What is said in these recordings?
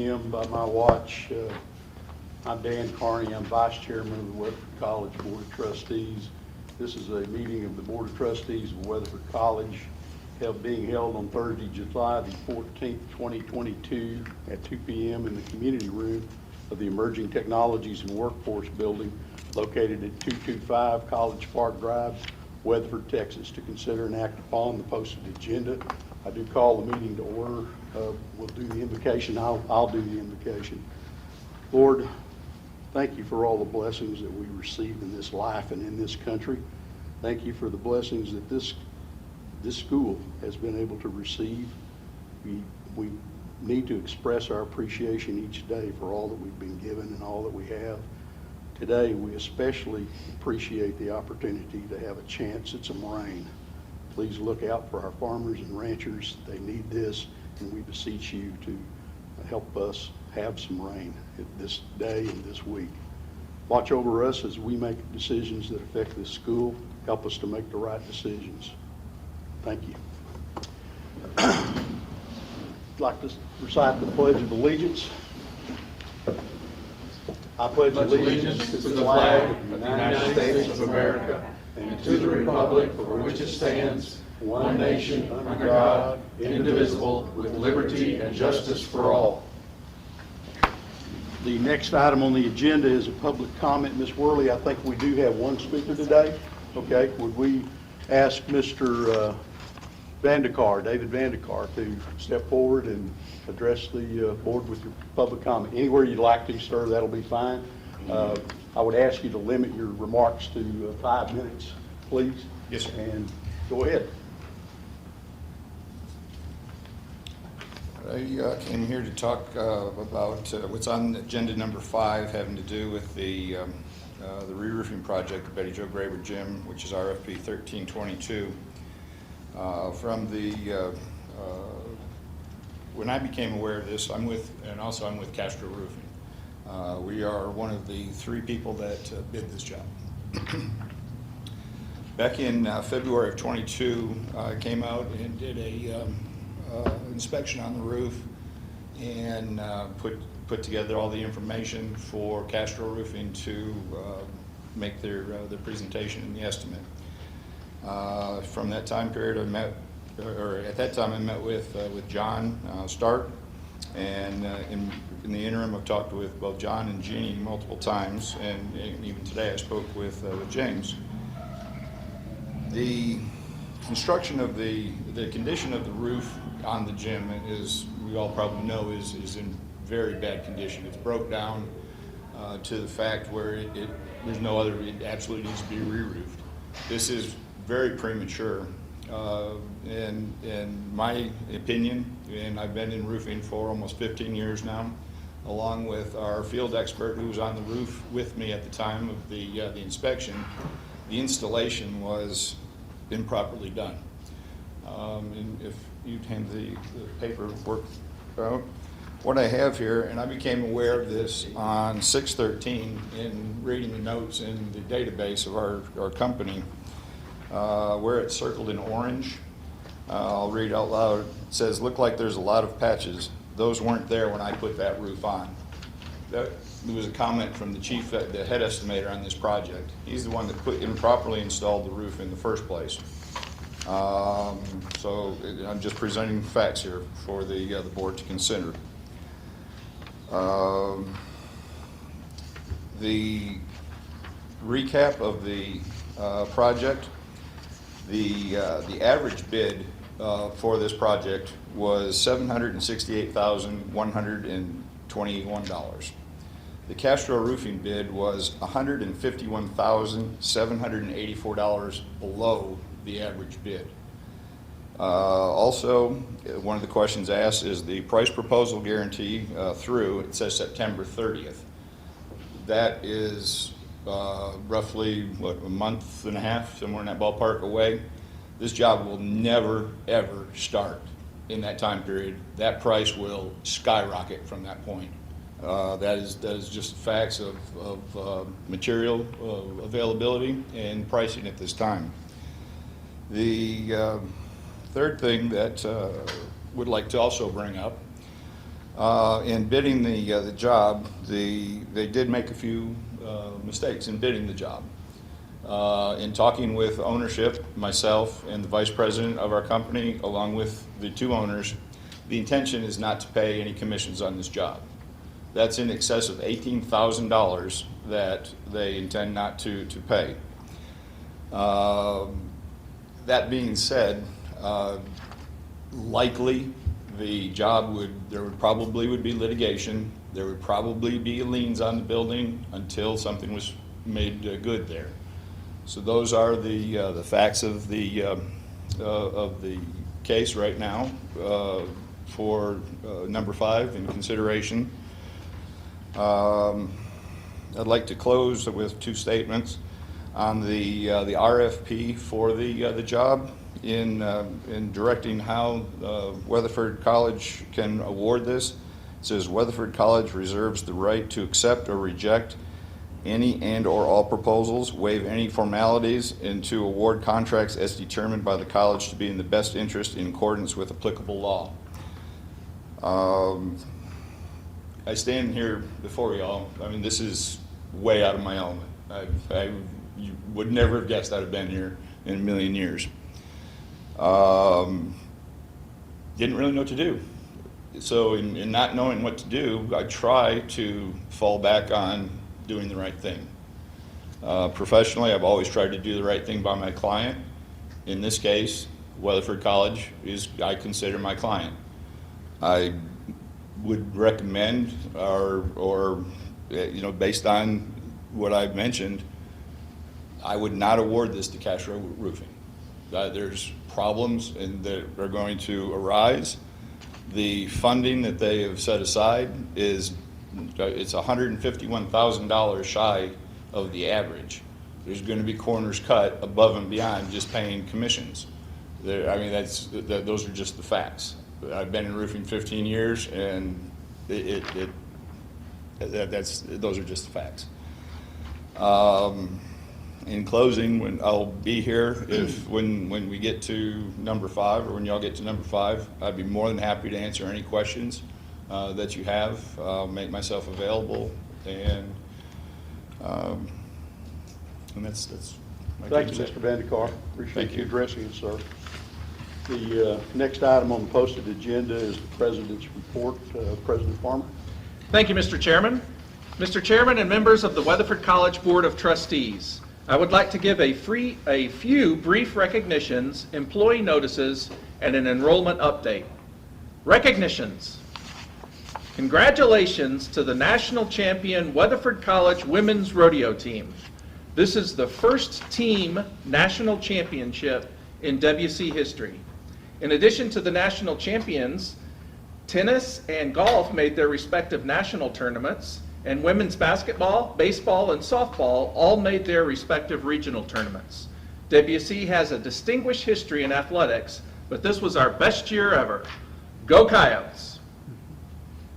p.m. by my watch. I'm Dan Carney. I'm Vice Chairman of the Weatherford College Board of Trustees. This is a meeting of the Board of Trustees of Weatherford College being held on Thursday, July the 14th, 2022 at 2 p.m. in the community room of the Emerging Technologies and Workforce Building located at 225 College Park Drive, Weatherford, Texas, to consider and act upon the posted agenda. I do call the meeting to order. We'll do the invocation. I'll do the invocation. Lord, thank you for all the blessings that we receive in this life and in this country. Thank you for the blessings that this school has been able to receive. We need to express our appreciation each day for all that we've been given and all that we have. Today, we especially appreciate the opportunity to have a chance at some rain. Please look out for our farmers and ranchers. They need this, and we beseech you to help us have some rain this day and this week. Watch over us as we make decisions that affect this school. Help us to make the right decisions. Thank you. I'd like to recite the Pledge of Allegiance. I pledge allegiance to the flag of the United States of America and to the republic for which it stands, one nation, under God, indivisible, with liberty and justice for all. The next item on the agenda is a public comment. Ms. Worley, I think we do have one speaker today. Okay, would we ask Mr. David Vandekar, to step forward and address the board with your public comment. Anywhere you'd like to, sir, that'll be fine. I would ask you to limit your remarks to 5 minutes, please. Yes, sir. And go ahead. I came here to talk about what's on agenda number 5, having to do with the re-roofing project at Betty Jo Graber Gym, which is RFP 1322. When I became aware of this, I'm with Castro Roofing. We are one of the 3 people that bid this job. Back in February of 22, I came out and did a inspection on the roof and put together all the information for Castro Roofing to make their presentation and the estimate. From that time period, I met with John Stark, and in the interim, I've talked with both John and Jeannie multiple times, and even today I spoke with James. The construction of the condition of the roof on the gym is, we all probably know, is in very bad condition. It's broke down to the fact where it absolutely needs to be re-roofed. This is very premature, in my opinion, and I've been in roofing for almost 15 years now, along with our field expert who was on the roof with me at the time of the inspection. The installation was improperly done. And if you'd hand the paperwork out, what I have here, and I became aware of this on 6/13 in reading the notes in the database of our company, where it's circled in orange. I'll read out loud. It says, "Look like there's a lot of patches. Those weren't there when I put that roof on." There was a comment from the chief, the head estimator on this project. He's the one that improperly installed the roof in the first place. So I'm just presenting facts here for the board to consider. The recap of the project. The average bid for this project was $768,121. The Castro Roofing bid was $151,784 below the average bid. Also, one of the questions asked is the price proposal guarantee through, it says September 30th. That is roughly, a month and a half, somewhere in that ballpark away. This job will never, ever start in that time period. That price will skyrocket from that point. That is just facts of material availability and pricing at this time. The third thing that would like to also bring up In bidding the job, they did make a few mistakes in bidding the job. In talking with ownership, myself and the vice president of our company, along with the two owners, the intention is not to pay any commissions on this job. That's in excess of $18,000 that they intend not to pay. That being said, likely the job there would probably be litigation. There would probably be liens on the building until something was made good there. So those are the facts of the case right now for number 5 in consideration. I'd like to close with 2 statements on the RFP for the job in directing how Weatherford College can award this. It says Weatherford College reserves the right to accept or reject any and or all proposals, waive any formalities, and to award contracts as determined by the college to be in the best interest in accordance with applicable law. I stand here before y'all. I mean, this is way out of my element. You would never have guessed I'd have been here in a million years. Didn't really know what to do. So in not knowing what to do, I try to fall back on doing the right thing. Professionally, I've always tried to do the right thing by my client. In this case, Weatherford College I consider my client. I would recommend, or based on what I've mentioned, I would not award this to Castro Roofing. There's problems that are going to arise. The funding that they have set aside it's $151,000 shy of the average. There's going to be corners cut above and beyond just paying commissions. Those are just the facts. I've been in roofing 15 years, and those are just the facts. In closing, I'll be here when we get to number 5, or when y'all get to number 5, I'd be more than happy to answer any questions that you have. I'll make myself available, and that's my Thank you, take. Mr. Vandekar. Appreciate Thank you you. addressing it, sir. The next item on the posted agenda is the President's report. President Farmer. Thank you, Mr. Chairman. Mr. Chairman and members of the Weatherford College Board of Trustees, I would like to give a few brief recognitions, employee notices, and an enrollment update. Recognitions. Congratulations to the national champion Weatherford College Women's Rodeo Team. This is the first team national championship in WC history. In addition to the national champions, tennis and golf made their respective national tournaments, and women's basketball, baseball, and softball all made their respective regional tournaments. WC has a distinguished history in athletics, but this was our best year ever. Go Coyotes!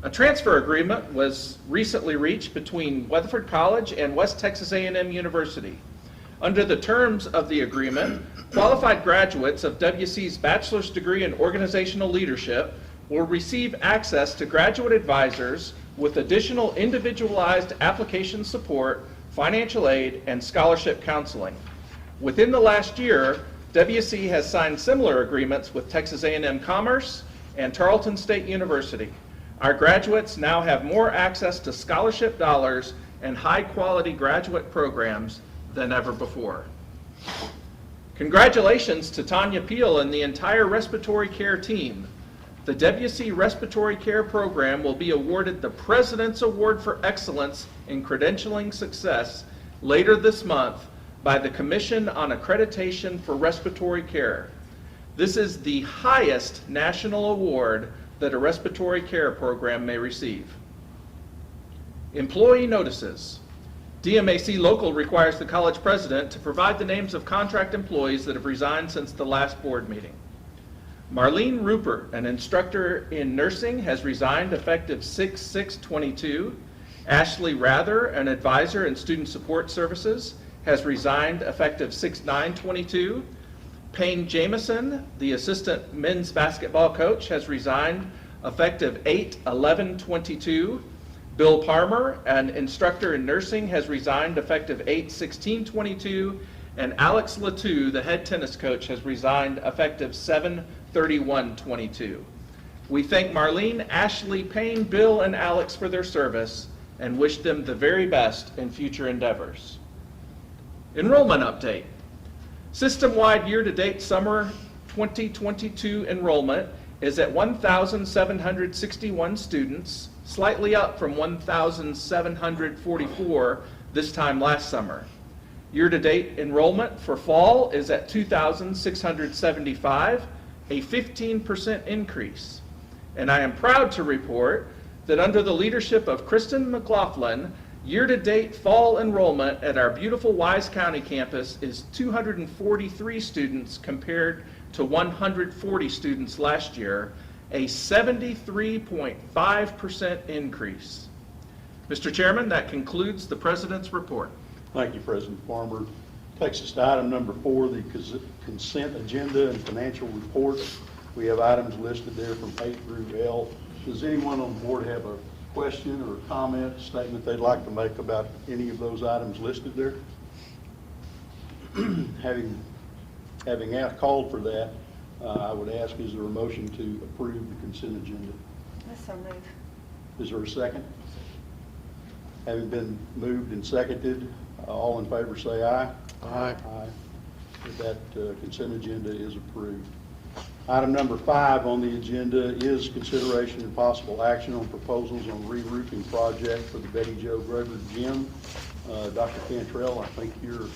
A transfer agreement was recently reached between Weatherford College and West Texas A&M University. Under the terms of the agreement, qualified graduates of WC's bachelor's degree in organizational leadership will receive access to graduate advisors with additional individualized application support, financial aid, and scholarship counseling. Within the last year, WC has signed similar agreements with Texas A&M Commerce and Tarleton State University. Our graduates now have more access to scholarship dollars and high-quality graduate programs than ever before. Congratulations to Tanya Peel and the entire respiratory care team. The WC Respiratory Care Program will be awarded the President's Award for Excellence in Credentialing Success later this month by the Commission on Accreditation for Respiratory Care. This is the highest national award that a respiratory care program may receive. Employee notices. DMAC Local requires the college president to provide the names of contract employees that have resigned since the last board meeting. Marlene Rupert, an instructor in nursing, has resigned effective 6/6/22. Ashley Rather, an advisor in student support services, has resigned effective 6/9/22. Payne Jameson, the assistant men's basketball coach, has resigned effective 8/11/22. Bill Parmer, an instructor in nursing, has resigned effective 8/16/22. And Alex Latou, the head tennis coach, has resigned effective 7/31/22. We thank Marlene, Ashley, Payne, Bill, and Alex for their service and wish them the very best in future endeavors. Enrollment update. System-wide year-to-date summer 2022 enrollment is at 1,761 students, slightly up from 1,744 this time last summer. Year-to-date enrollment for fall is at 2,675, a 15% increase. And I am proud to report that under the leadership of Kristen McLaughlin, year-to-date fall enrollment at our beautiful Wise County campus is 243 students compared to 140 students last year, a 73.5% increase. Mr. Chairman, that concludes the President's report. Thank you, President Farmer. Takes us to item number 4, the consent agenda and financial reports. We have items listed there from A through L. Does anyone on the board have a question or comment, statement they'd like to make about any of those items listed there? Having called for that, I would ask, is there a motion to approve the consent agenda? So move. Is there a second? Having been moved and seconded, all in favor say aye. Aye. Aye. That consent agenda is approved. Item number 5 on the agenda is consideration and possible action on proposals on re-roofing project for the Betty Jo Grover Gym. Dr. Cantrell, I think you're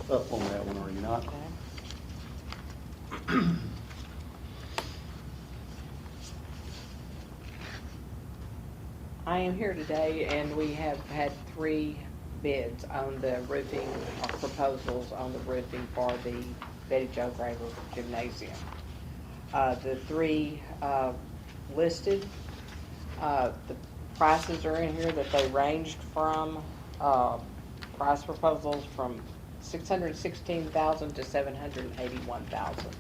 up on that one, are you not? I am here today, and we have had 3 bids on the roofing, proposals on the roofing for the Betty Jo Grover Gymnasium. The 3 listed, the prices are in here that they ranged from, price proposals from $616,000 to $781,000.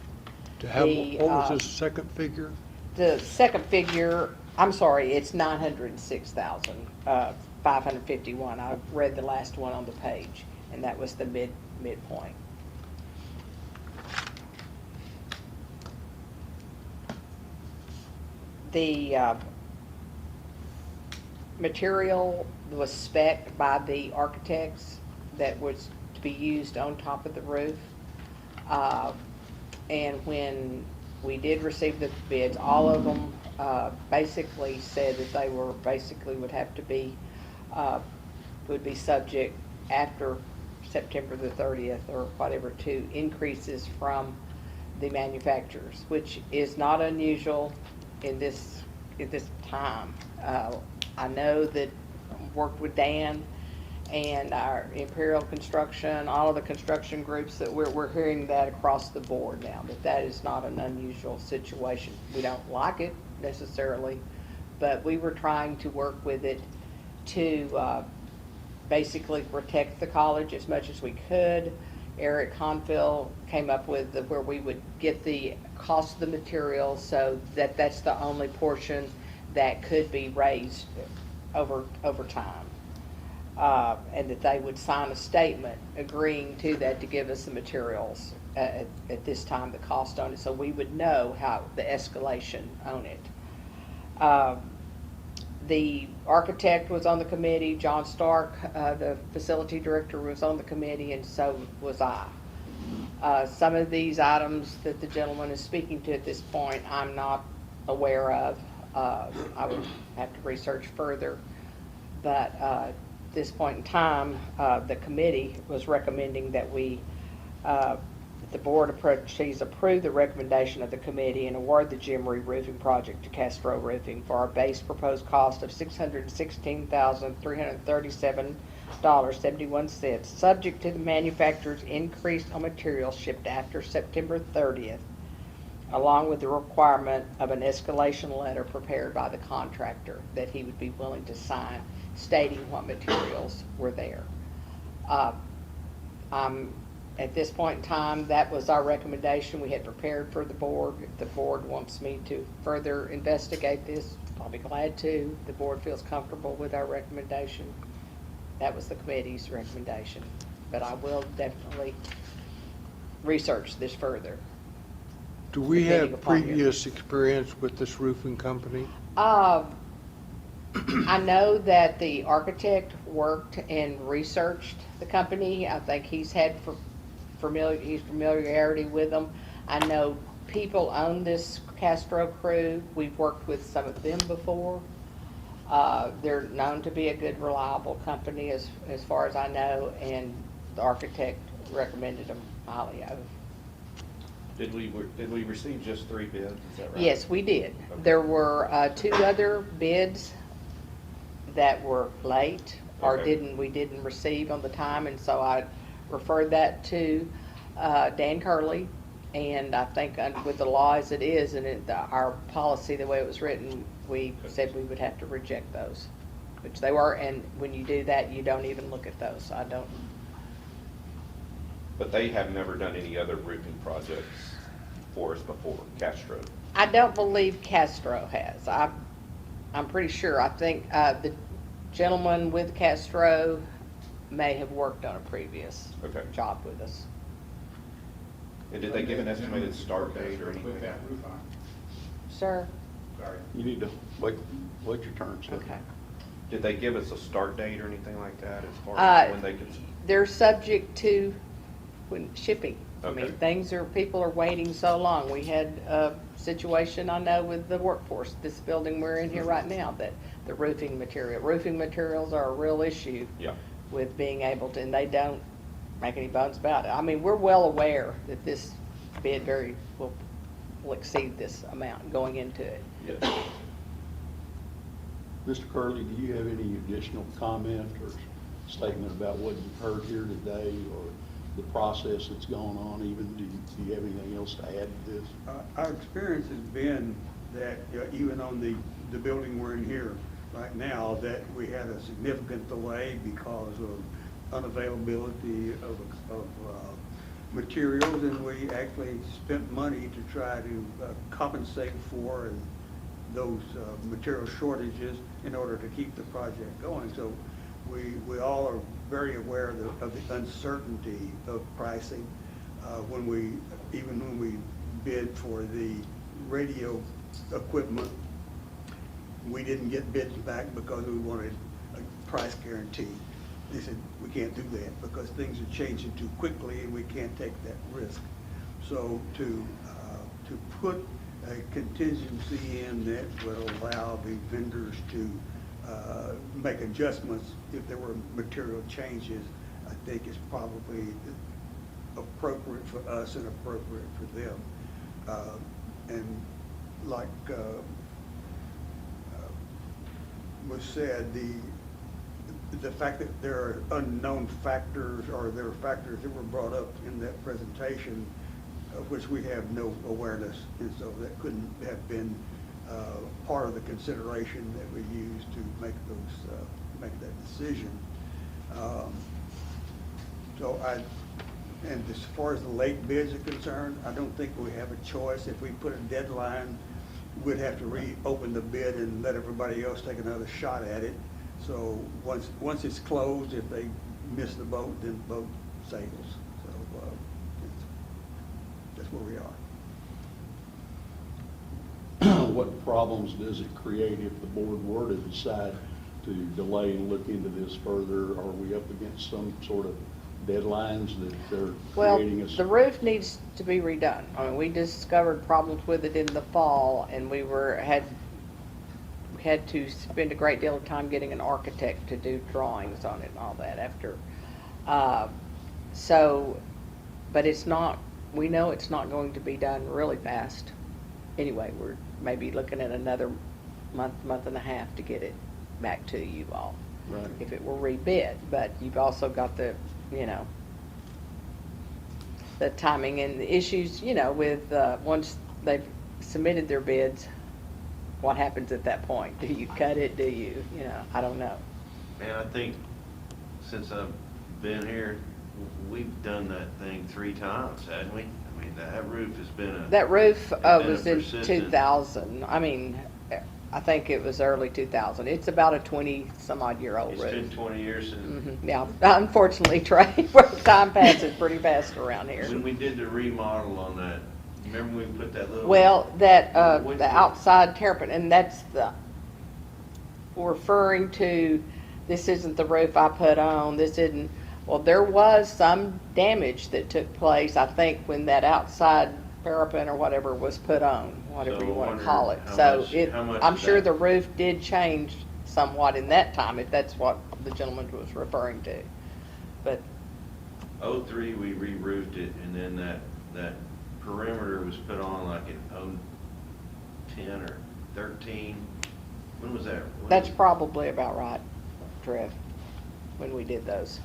To have, The, what was this second figure? The second figure, I'm sorry, it's $906,551. I read the last one on the page, and that was the midpoint. The material was spec'd by the architects that was to be used on top of the roof. And when we did receive the bids, all of them basically said that they were would have to be would be subject after September the 30th or whatever to increases from the manufacturers, which is not unusual in this time. I know that I've worked with Dan and our Imperial Construction, all of the construction groups, that we're hearing that across the board now, that is not an unusual situation. We don't like it necessarily, but we were trying to work with it to basically protect the college as much as we could. Eric Confill came up with where we would get the cost of the materials so that that's the only portion that could be raised over time. And that they would sign a statement agreeing to that to give us the materials at this time, the cost on it, so we would know how the escalation on it. The architect was on the committee, John Stark, the facility director was on the committee, and so was I. Some of these items that the gentleman is speaking to at this point, I'm not aware of. I would have to research further, but at this point in time, the committee was recommending that the Board of Trustees approve the recommendation of the committee and award the gym re-roofing project to Castro Roofing for our base proposed cost of $616,337.71, subject to the manufacturer's increase on materials shipped after September 30th, along with the requirement of an escalation letter prepared by the contractor that he would be willing to sign stating what materials were there. I'm at this point in time, that was our recommendation. We had prepared for the board. If the board wants me to further investigate this, I'll be glad to. The board feels comfortable with our recommendation. That was the committee's recommendation. But I will definitely research this further. Do we Depending have upon your- previous experience with this roofing company? I know that the architect worked and researched the company. I think he's had familiarity with them. I know people own this Castro crew. We've worked with some of them before. They're known to be a good, reliable company as far as I know, and the architect recommended them highly of. Did we receive just 3 bids? Is that right? Yes, we did. Okay. There were 2 other bids that were late or Okay. we didn't receive on the time, and so I referred that to Dan Curley. And I think with the law as it is and our policy, the way it was written, we said we would have to reject those, which they were. And when you do that, you don't even look at those. I don't. But they have never done any other roofing projects for us before, Castro. I don't believe Castro has. I'm pretty sure. I think the gentleman with Castro may have worked on a previous Okay. job with us. And did they give an estimated start date or anything? Put that roof on. Sir? Sorry. You need to wait your turn, sir. Okay. Did they give us a start date or anything like that as far Uh, as when they could? They're subject to when shipping. I mean, Okay. people are waiting so long. We had a situation, I know, with the workforce, this building we're in here right now, that the roofing materials are a real issue Yeah. with being able to, and they don't make any bones about it. I mean, we're well aware that this bid will exceed this amount going into it. Yes. Mr. Curley, do you have any additional comment or statement about what you've heard here today or the process that's gone on even? Do you have anything else to add to this? Our experience has been that even on the building we're in here right now, that we had a significant delay because of unavailability of materials, and we actually spent money to try to compensate for those material shortages in order to keep the project going. So we all are very aware of the uncertainty of pricing. When we bid for the radio equipment, we didn't get bids back because we wanted a price guarantee. They said, we can't do that because things are changing too quickly and we can't take that risk. So to put a contingency in that would allow the vendors to make adjustments if there were material changes, I think is probably appropriate for us and appropriate for them. And like was said, the fact that there are unknown factors, or there are factors that were brought up in that presentation of which we have no awareness, and so that couldn't have been part of the consideration that we used to make that decision. And as far as the late bids are concerned, I don't think we have a choice. If we put a deadline, we'd have to reopen the bid and let everybody else take another shot at it. So once it's closed, if they miss the boat, then the boat sails. So that's where we are. What problems does it create if the board were to decide to delay and look into this further? Are we up against some sort of deadlines that they're Well, creating us? the roof needs to be redone. I mean, we discovered problems with it in the fall, and we had to spend a great deal of time getting an architect to do drawings on it and all that after. But it's not, we know it's not going to be done really fast. Anyway, we're maybe looking at another month and a half to get it back to you all. Right. If it were rebid, but you've also got the timing and the issues, with, once they've submitted their bids, what happens at that point? Do you cut it? I don't know. Man, I think since I've been here, We've done that thing 3 times, hadn't we? I mean, that roof has been a. That roof been a was in persistent- 2000. I mean, I think it was early 2000. It's about a 20-some-odd-year-old It's roof. been 20 years since. Yeah, unfortunately, Trey, time passes pretty fast around here. When we did the remodel on that, remember when we put that little. Well, that, Which the one? outside terrapin, and that's the, referring to, this isn't the roof I put on, this isn't, well, there was some damage that took place, I think, when that outside parapet or whatever was put on, whatever So you I wanna wonder call it. how So much- it, how much I'm is sure that? the roof did change somewhat in that time, if that's what the gentleman was referring to. But, 03, we re-roofed it, and then that perimeter was put on like in 010 or 13. When was that? When that's was- probably about right, Trev, when we did those.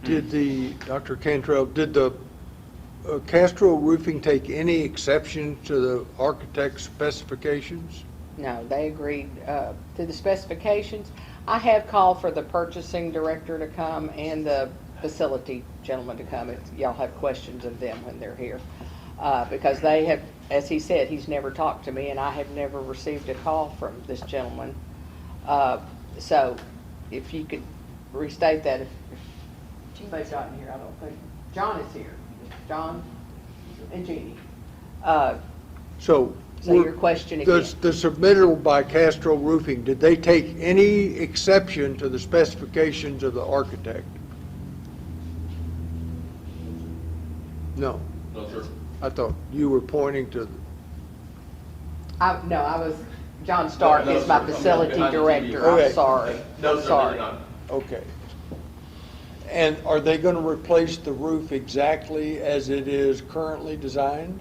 Did Dr. Cantrell, did the Castro Roofing take any exception to the architect's specifications? No, they agreed to the specifications. I have called for the purchasing director to come and the facility gentleman to come if y'all have questions of them when they're here. Because they have, as he said, he's never talked to me and I have never received a call from this gentleman. So if you could restate that, if they've gotten here, I don't think, John is here. John and Jeannie. So. So your question again. The submittal by Castro Roofing, did they take any exception to the specifications of the architect? No. No, sir. I thought you were pointing to, No, I was, John Stark No, is my sir. I'm facility behind the TV. director, Okay. I'm sorry. No, I'm sir, sorry. they're not. okay. And are they going to replace the roof exactly as it is currently designed?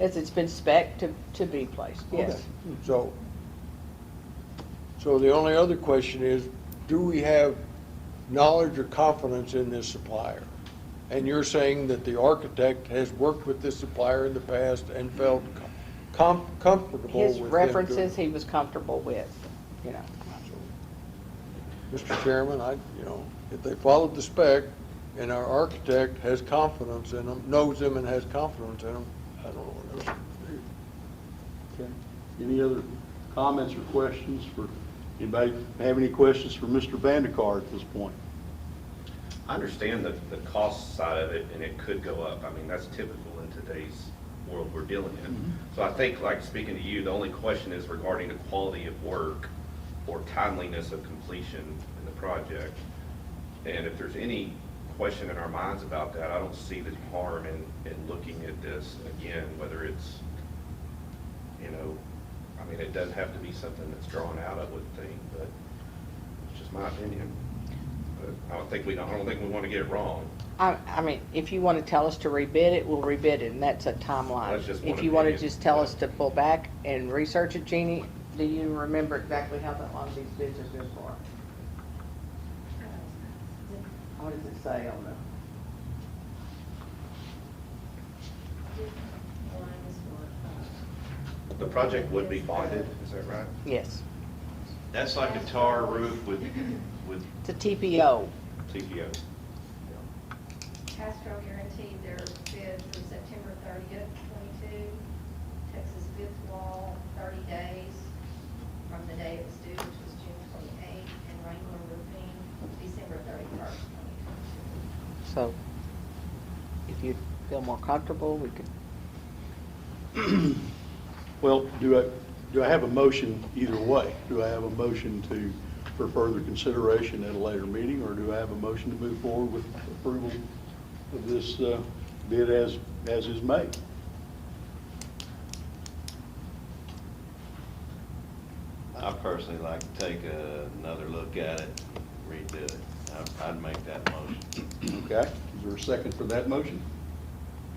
As it's been spec'd to be placed, yes. Okay. So the only other question is, do we have knowledge or confidence in this supplier? And you're saying that the architect has worked with this supplier in the past and felt comfortable with His them references, doing he was comfortable with, you know. it? Mr. Chairman, if they followed the spec and our architect has confidence in them, knows them and has confidence in them, I don't know what else to do. Okay. Any other comments or questions for, anybody have any questions for Mr. Vandekar at this point? I understand the cost side of it, and it could go up. I mean, that's typical in today's world we're dealing in. So I think, like speaking to you, the only question is regarding the quality of work or timeliness of completion in the project. And if there's any question in our minds about that, I don't see the harm in looking at this again, whether it's, I mean, it doesn't have to be something that's drawn out, I wouldn't think, but it's just my opinion. But I don't think we want to get it wrong. I mean, if you want to tell us to rebid it, we'll rebid it, and that's a timeline. That's just one If you want to opinion. just tell us to pull back and research it, Jeannie, do you remember exactly how long these bids are good for? What does it say on the? The project would be bonded, is that right? Yes, That's like a tar roof with it's a TPO. TPO. Castro guaranteed their bid through September 30th, 22. Texas bids wall, 30 days from the day it was due, which was June 28th, and Wrangler Roofing, December 31st, 2022. So if you feel more comfortable, we could. Well, do I have a motion either way? Do I have a motion for further consideration at a later meeting, or do I have a motion to move forward with approval of this bid as is made? I personally like to take another look at it, redo it. I'd make that motion. Okay, is there a second for that motion?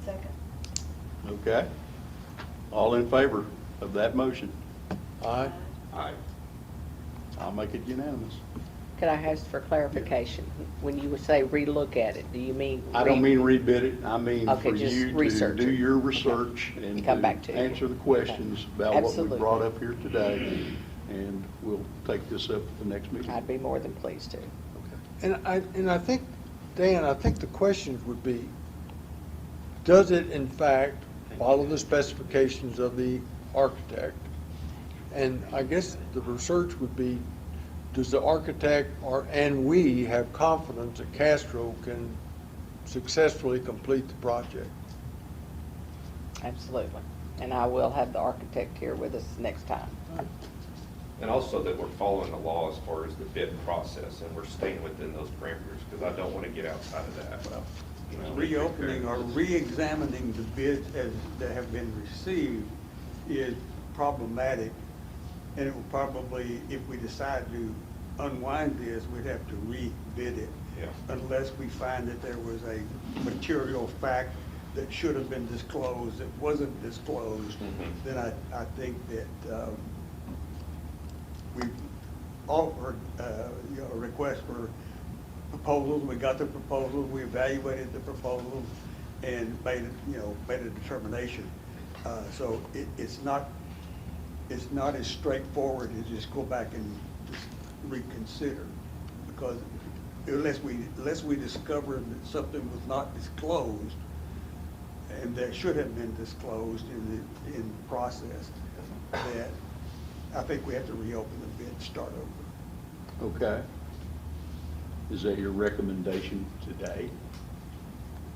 Second. Okay. All in favor of that motion? Aye. Aye. I'll make it unanimous. Could I ask for clarification? When you would say relook at it, do you mean? I don't mean rebid it, I mean Okay, for just you to research do it. your Okay. research and And come back to you. answer the questions about what we Absolutely. brought up here today, and we'll take this up at the next meeting. I'd be more than pleased to. Okay. And I think, Dan, I think the questions would be, does it in fact follow the specifications of the architect? And I guess the research would be, does the architect and we have confidence that Castro can successfully complete the project? Absolutely. And I will have the architect here with us next time. And also that we're following the law as far as the bid process, and we're staying within those parameters, because I don't want to get outside of that. You know, Reopening or re-examining the bids that have been received is problematic, and it will probably, if we decide to unwind this, we'd have to re-bid it. Yeah. Unless we find that there was a material fact that should have been disclosed, that wasn't disclosed, then I think that we've offered a request for proposals. We got the proposals, we evaluated the proposals, and made a determination. So it's not as straightforward as just go back and just reconsider, because unless we discover that something was not disclosed, and that should have been disclosed in the process, that I think we have to reopen the bid and start over. Okay. Is that your recommendation today?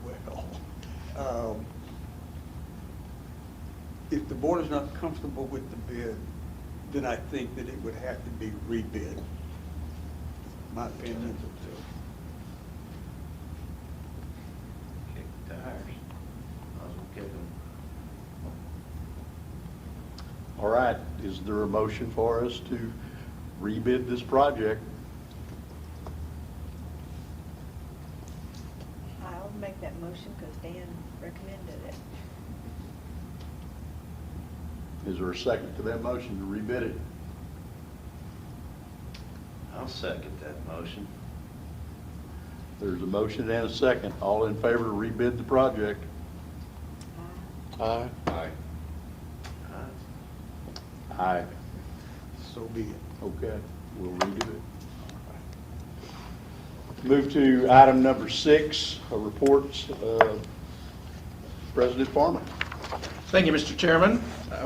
Well, if the board is not comfortable with the bid, then I think that it would have to be rebid. My opinion. Kick the tires. Might as well kick 'em. All right, is there a motion for us to rebid this project? I'll make that motion because Dan recommended it. Is there a second to that motion to rebid it? I'll second that motion. There's a motion and a second. All in favor to rebid the project? Aye. Aye. Aye. So be it. Okay, we'll redo it. Move to item number 6, reports. President Farmer. Thank you, Mr. Chairman.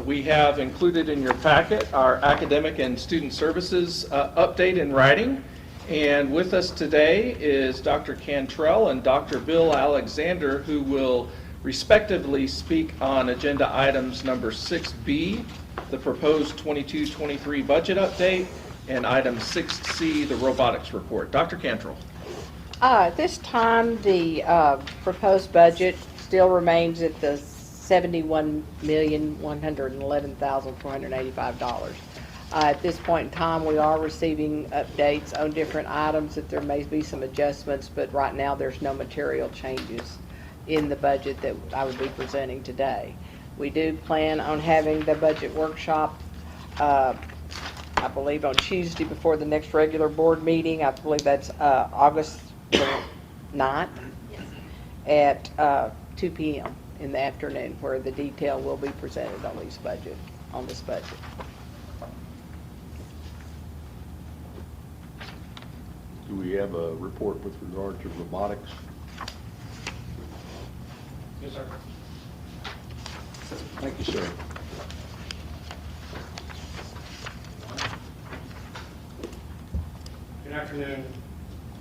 We have included in your packet our academic and student services update in writing. And with us today is Dr. Cantrell and Dr. Bill Alexander, who will respectively speak on agenda items number 6B, the proposed 22-23 budget update, and item 6C, the robotics report. Dr. Cantrell. At this time, the proposed budget still remains at the $71,111,485. At this point in time, we are receiving updates on different items that there may be some adjustments, but right now there's no material changes in the budget that I would be presenting today. We do plan on having the budget workshop, I believe on Tuesday before the next regular board meeting. I believe that's August 9th at 2 p.m. in the afternoon, where the detail will be presented on this budget. Do we have a report with regard to robotics? Yes, sir. Thank you, sir. Good afternoon.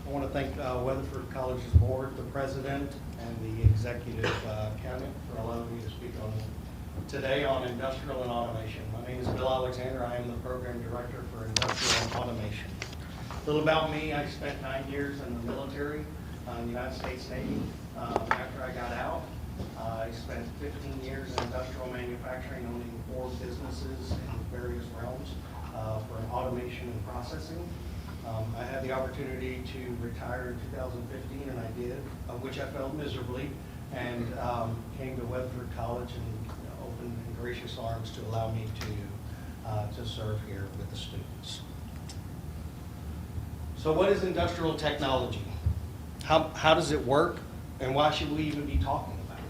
I want to thank Weatherford College's board, the president, and the executive cabinet for allowing me to speak today on industrial and automation. My name is Bill Alexander. I am the program director for industrial and automation. A little about me: I spent 9 years in the military, in the United States Navy. After I got out, I spent 15 years in industrial manufacturing, owning 4 businesses in various realms for automation and processing. I had the opportunity to retire in 2015, and I did, of which I failed miserably, and came to Weatherford College and opened in gracious arms to allow me to serve here with the students. So what is industrial technology? How does it work, and why should we even be talking about it?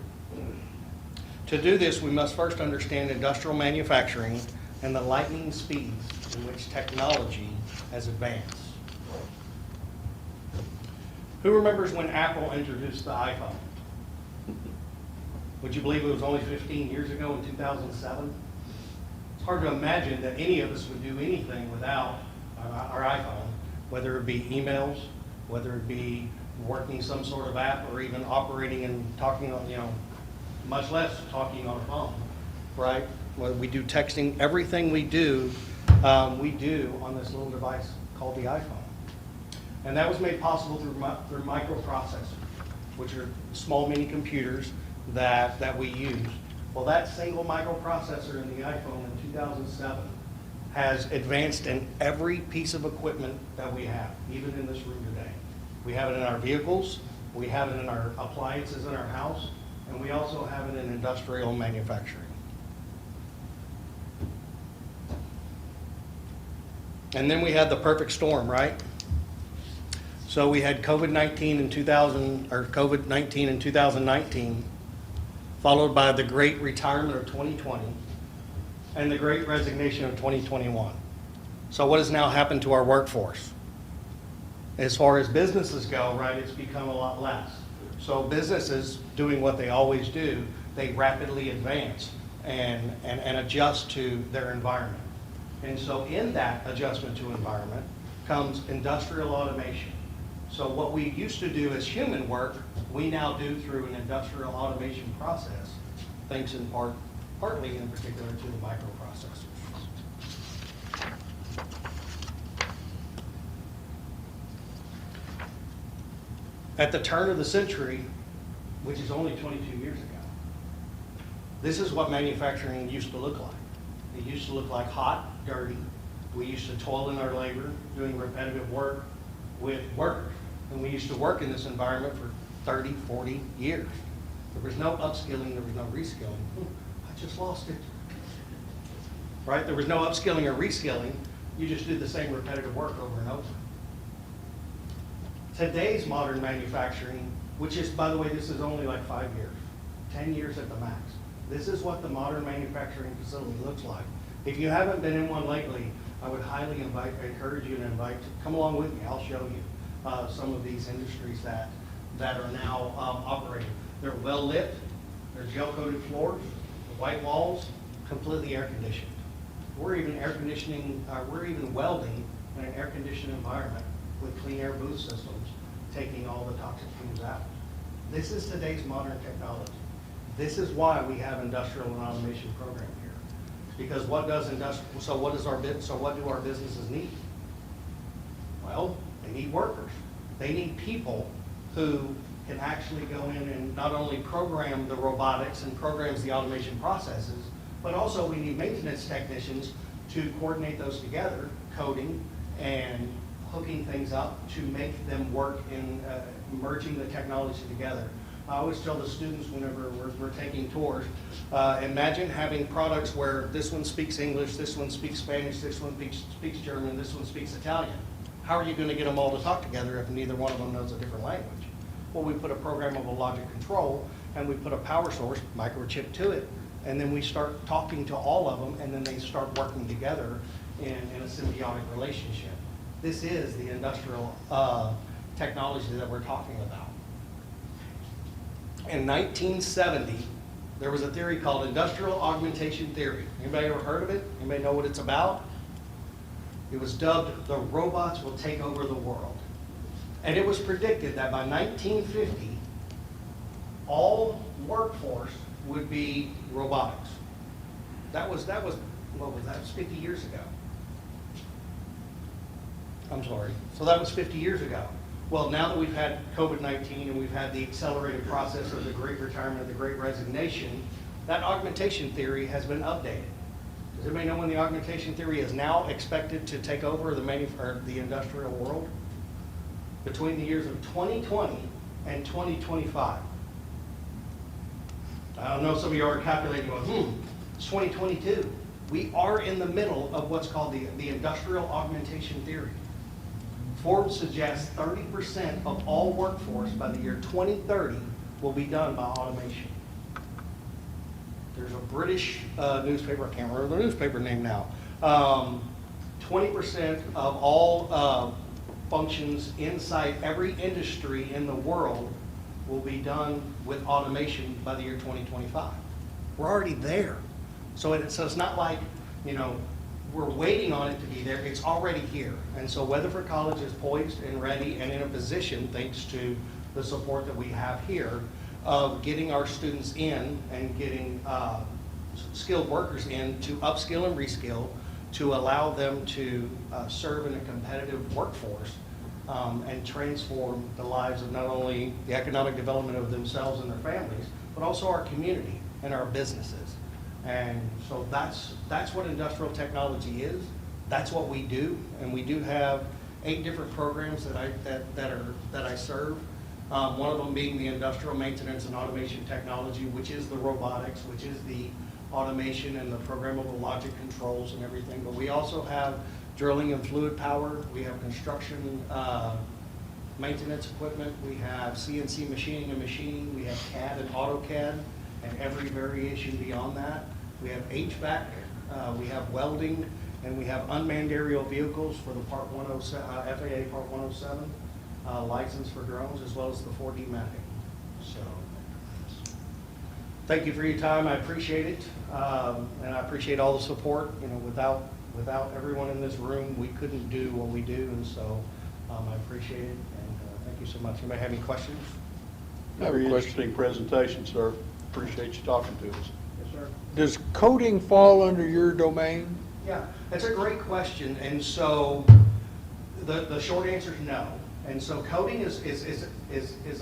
To do this, we must first understand industrial manufacturing and the lightning speeds in which technology has advanced. Who remembers when Apple introduced the iPhone? Would you believe it was only 15 years ago in 2007? It's hard to imagine that any of us would do anything without our iPhone, whether it be emails, whether it be working some sort of app, or even operating and talking on, much less talking on a phone, right? Well, we do texting, everything we do on this little device called the iPhone. And that was made possible through microprocessors, which are small mini computers that we use. Well, that single microprocessor in the iPhone in 2007 has advanced in every piece of equipment that we have, even in this room today. We have it in our vehicles, we have it in our appliances in our house, and we also have it in industrial manufacturing. And then we had the perfect storm, right? So we had COVID-19 in 2019, followed by the great retirement of 2020 and the great resignation of 2021. So what has now happened to our workforce? As far as businesses go, right, it's become a lot less. So businesses doing what they always do, they rapidly advance and adjust to their environment. And so in that adjustment to environment comes industrial automation. So what we used to do as human work, we now do through an industrial automation process, thanks in partly in particular to the microprocessors. At the turn of the century, which is only 22 years ago, this is what manufacturing used to look like. It used to look like hot, dirty. We used to toil in our labor, doing repetitive work with workers. And we used to work in this environment for 30, 40 years. There was no upskilling, there was no reskilling. I just lost it. Right? There was no upskilling or reskilling. You just did the same repetitive work over and over. Today's modern manufacturing, which is, by the way, this is only like 5 years, 10 years at the max. This is what the modern manufacturing facility looks like. If you haven't been in one lately, I would highly encourage you to come along with me. I'll show you some of these industries that are now operating. They're well lit, they're gel-coated floors, white walls, completely air conditioned. We're even welding in an air-conditioned environment with clean air booth systems, taking all the toxic fumes out. This is today's modern technology. This is why we have industrial and automation program here. Because what do our businesses need? Well, they need workers. They need people who can actually go in and not only program the robotics and programs the automation processes, but also we need maintenance technicians to coordinate those together, coding and hooking things up to make them work in merging the technology together. I always tell the students whenever we're taking tours, imagine having products where this one speaks English, this one speaks Spanish, this one speaks German, this one speaks Italian. How are you going to get them all to talk together if neither one of them knows a different language? Well, we put a programmable logic control and we put a power source, microchip to it, and then we start talking to all of them, and then they start working together in a symbiotic relationship. This is the industrial technology that we're talking about. In 1970, there was a theory called industrial augmentation theory. Anybody ever heard of it? Anybody know what it's about? It was dubbed "the robots will take over the world." And it was predicted that by 1950, all workforce would be robotics. That was, what was that? It was 50 years ago. I'm sorry. So that was 50 years ago. Well, now that we've had COVID-19 and we've had the accelerated process of the great retirement, the great resignation, that augmentation theory has been updated. Does anybody know when the augmentation theory is now expected to take over the industrial world? Between the years of 2020 and 2025. I don't know, some of you are calculating going, it's 2022. We are in the middle of what's called the industrial augmentation theory. Forbes suggests 30% of all workforce by the year 2030 will be done by automation. There's a British newspaper, I can't remember the newspaper name now. 20% of all functions inside every industry in the world will be done with automation by the year 2025. We're already there. So it's not like, you know, we're waiting on it to be there. It's already here. And so Weatherford College is poised and ready and in a position, thanks to the support that we have here, of getting our students in and getting skilled workers in to upskill and reskill, to allow them to serve in a competitive workforce and transform the lives of not only the economic development of themselves and their families, but also our community and our businesses. And so that's what industrial technology is. That's what we do, and we do have 8 different programs that I serve. One of them being the industrial maintenance and automation technology, which is the robotics, which is the automation and the programmable logic controls and everything. But we also have drilling and fluid power. We have construction maintenance equipment. We have CNC machining and machining. We have CAD and AutoCAD and every variation beyond that. We have HVAC. We have welding, and we have unmanned aerial vehicles for the Part 107, FAA Part 107 license for drones, as well as the 4D mapping. So, thank you for your time. I appreciate it, and I appreciate all the support. You know, without everyone in this room, we couldn't do what we do, and so I appreciate it. And thank you so much. Anybody have any questions? Very interesting presentation, sir. Appreciate you talking to us. Yes, sir. Does coding fall under your domain? Yeah, that's a great question, and so the short answer is no. And so coding is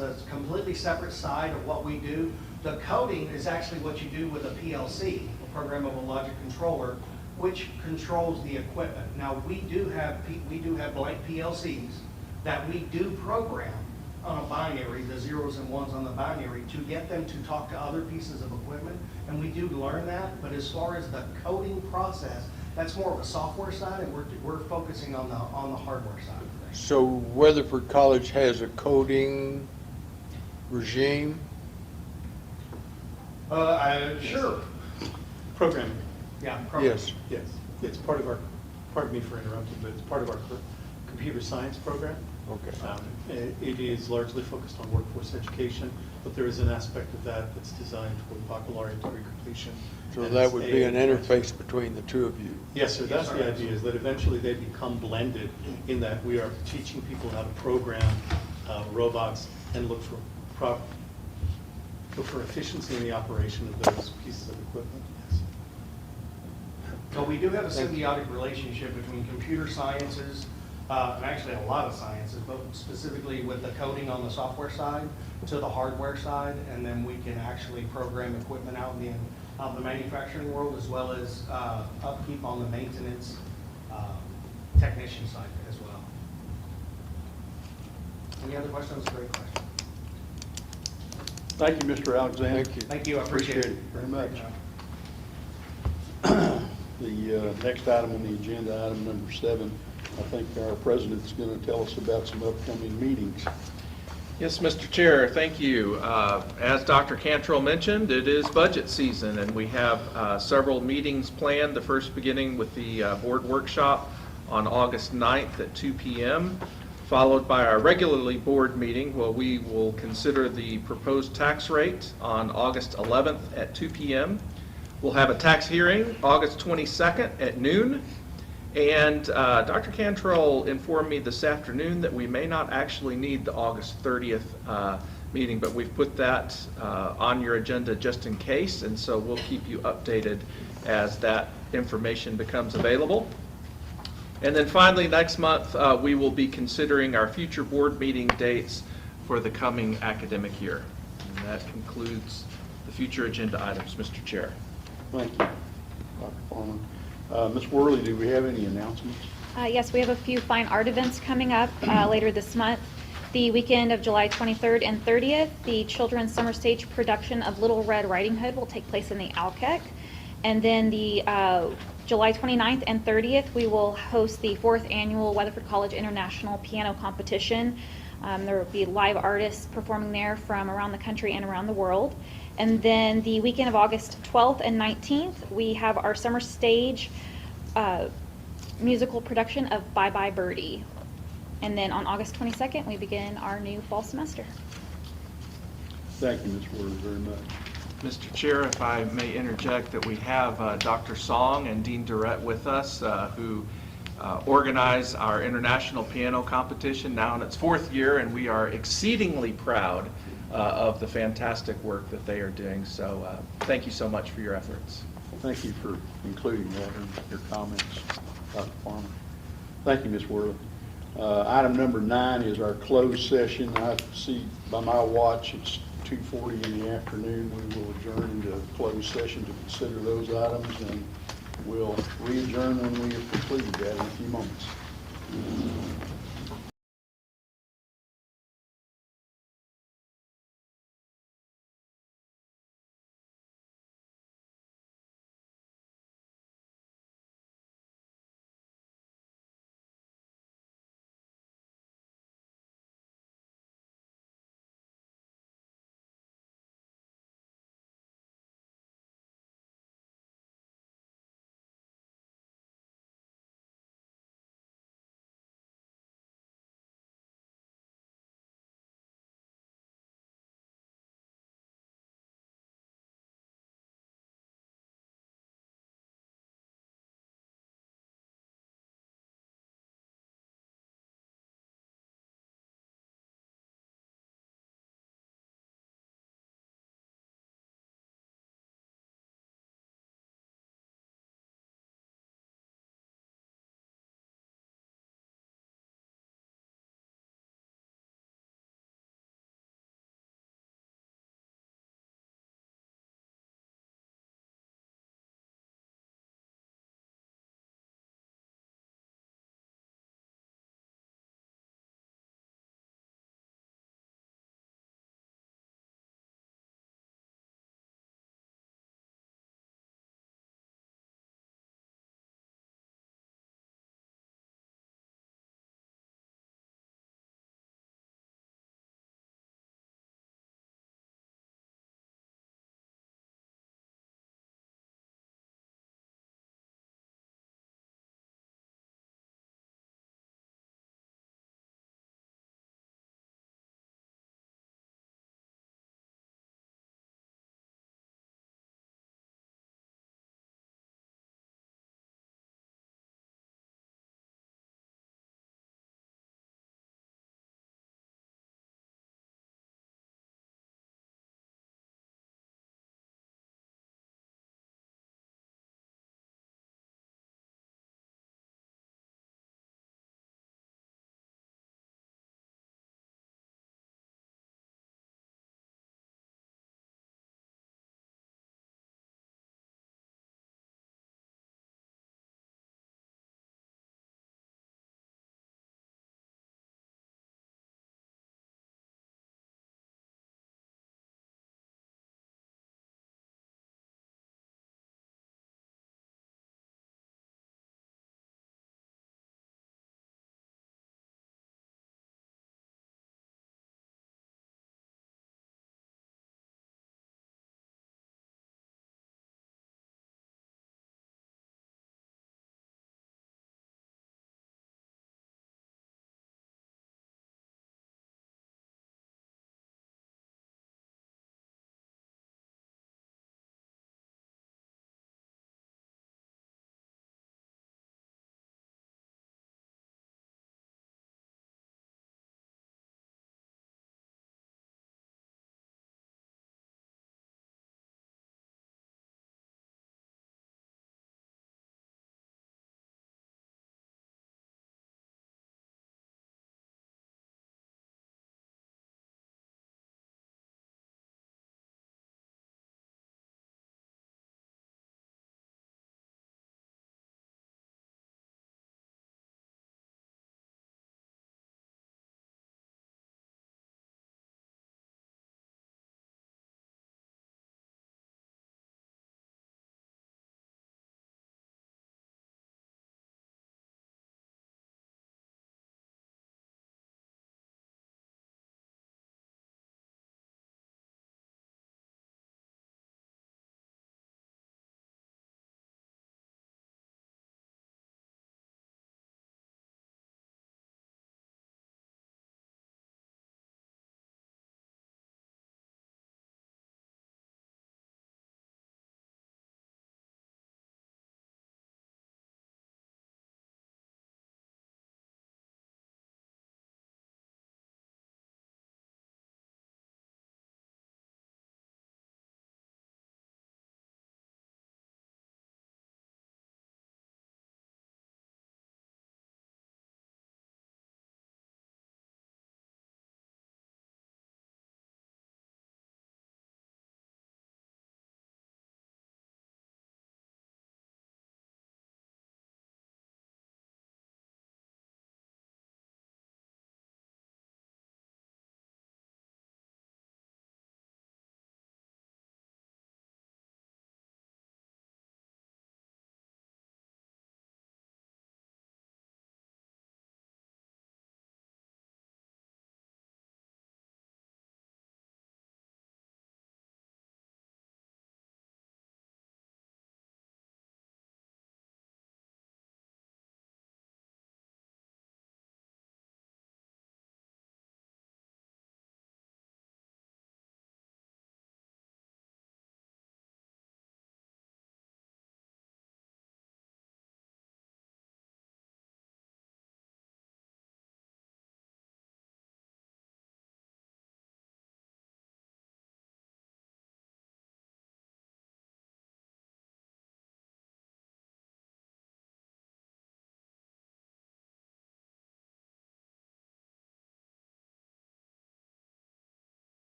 a completely separate side of what we do. The coding is actually what you do with a PLC, a programmable logic controller, which controls the equipment. Now we do have blank PLCs that we do program on a binary, the zeros and ones on the binary, to get them to talk to other pieces of equipment, and we do learn that. But as far as the coding process, that's more of a software side, and we're focusing on the hardware side of things. So Weatherford College has a coding regime? Sure. Programming, Yeah. program. Yes. yes. It's part of our, pardon me for interrupting, but it's part of our computer science program. Okay. It is largely focused on workforce education, but there is an aspect of that that's designed for baccalaureate degree completion. So And that it's would be an a- interface between the two of you? Yes, sir, that's Yes, the sir. idea, is that eventually they become blended in that we are teaching people how to program robots and look for efficiency in the operation of those pieces of equipment, yes. So we do have a symbiotic relationship between computer sciences, and actually a lot of sciences, but specifically with the coding on the software side to the hardware side, and then we can actually program equipment out in the manufacturing world, as well as upkeep on the maintenance technician side as well. Any other questions? Great question. Thank you, Mr. Alexander. Thank you. Thank you, I appreciate it. Very much. The next item on the agenda, item number 7, I think our president's going to tell us about some upcoming meetings. Yes, Mr. Chair, thank you. As Dr. Cantrell mentioned, it is budget season, and we have several meetings planned, the first beginning with the board workshop on August 9th at 2 p.m., followed by our regularly board meeting, where we will consider the proposed tax rate on August 11th at 2 p.m. We'll have a tax hearing August 22nd at noon. And Dr. Cantrell informed me this afternoon that we may not actually need the August 30th meeting, but we've put that on your agenda just in case, and so we'll keep you updated as that information becomes available. And then finally, next month, we will be considering our future board meeting dates for the coming academic year. And that concludes the future agenda items, Mr. Chair. Thank you, Dr. Farmer. Ms. Worley, do we have any announcements? Yes, we have a few fine art events coming up later this month. The weekend of July 23rd and 30th, the Children's Summer Stage production of Little Red Riding Hood will take place in the Alkek. And then the July 29th and 30th, we will host the 4th Annual Weatherford College International Piano Competition. There will be live artists performing there from around the country and around the world. And then the weekend of August 12th and 19th, we have our summer stage musical production of Bye Bye Birdie. And then on August 22nd, we begin our new fall semester. Thank you, Ms. Worley, very much. Mr. Chair, if I may interject, that we have Dr. Song and Dean Durrett with us, who organize our international piano competition now in its 4th year, and we are exceedingly proud of the fantastic work that they are doing. So thank you so much for your efforts. Thank you for including that in your comments, Dr. Farmer. Thank you, Ms. Worley. Item number 9 is our closed session. I see by my watch it's 2:40 in the afternoon. We will adjourn into closed session to consider those items, and we'll re-adjourn when we have completed that in a few moments.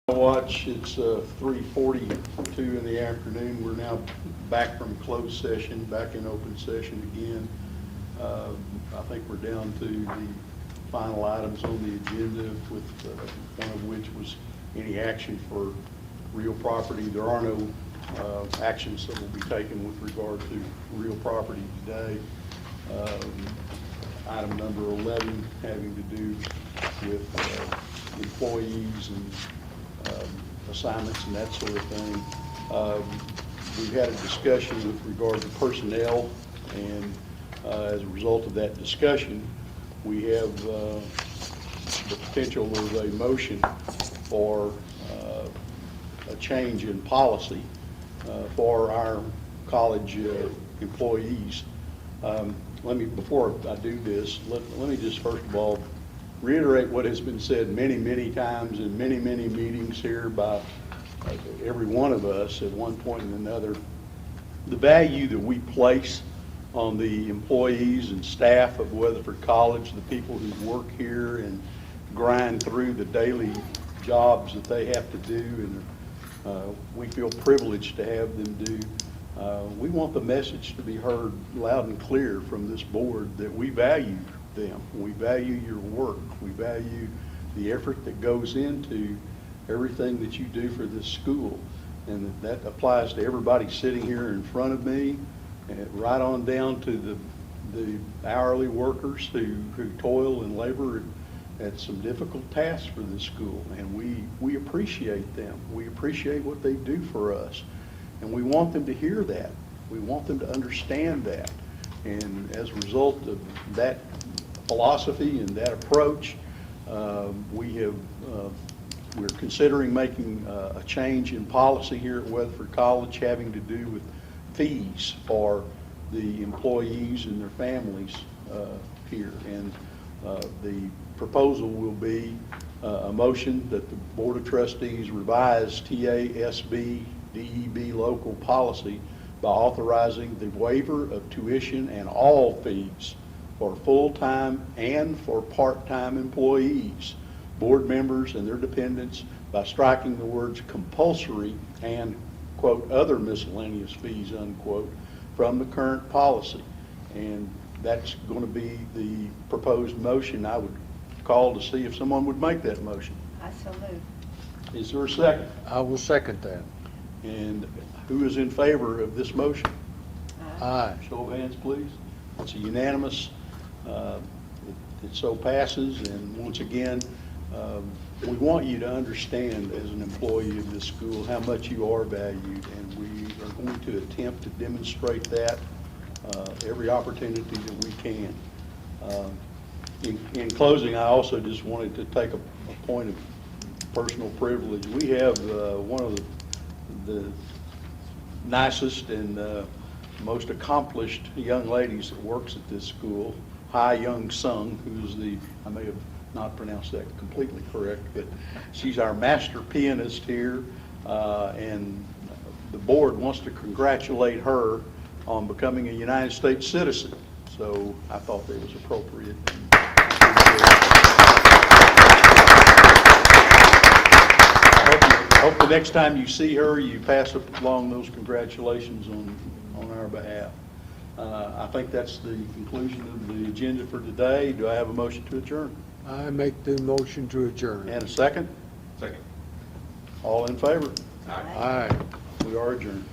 Watch, it's 3:42 in the afternoon. We're now back from closed session, back in open session again. I think we're down to the final items on the agenda, with one of which was any action for real property. There are no actions that will be taken with regard to real property today. Item number 11 having to do with employees and assignments and that sort of thing. We've had a discussion with regard to personnel, and as a result of that discussion, we have the potential of a motion for a change in policy for our college employees. Before I do this, let me just first of all reiterate what has been said many, many times in many, many meetings here by every one of us at one point or another. The value that we place on the employees and staff of Weatherford College, the people who work here and grind through the daily jobs that they have to do, and we feel privileged to have them do. We want the message to be heard loud and clear from this board that we value them. We value your work. We value the effort that goes into everything that you do for this school. And that applies to everybody sitting here in front of me, and right on down to the hourly workers who toil and labor at some difficult tasks for this school. And we appreciate them. We appreciate what they do for us. And we want them to hear that. We want them to understand that. And as a result of that philosophy and that approach, we're considering making a change in policy here at Weatherford College having to do with fees for the employees and their families here. And the proposal will be a motion that the Board of Trustees revise TASB DEB local policy by authorizing the waiver of tuition and all fees for full-time and for part-time employees, board members and their dependents, by striking the words compulsory and, quote, other miscellaneous fees, unquote, from the current policy. And that's going to be the proposed motion. I would call to see if someone would make that motion. I so move. Is there a second? I will second that. And who is in favor of this motion? Aye. Show of hands, please. It's a unanimous. It so passes, and once again, we want you to understand as an employee of this school how much you are valued, and we are going to attempt to demonstrate that every opportunity that we can. In closing, I also just wanted to take a point of personal privilege. We have one of the nicest and most accomplished young ladies that works at this school, Hai Young Sung, who's I may have not pronounced that completely correct, but she's our master pianist here, and the board wants to congratulate her on becoming a United States citizen. So I thought that was appropriate. I hope the next time you see her, you pass along those congratulations on our behalf. I think that's the conclusion of the agenda for today. Do I have a motion to adjourn? I make the motion to adjourn. And a second? Second. All in favor? Aye. We are adjourned.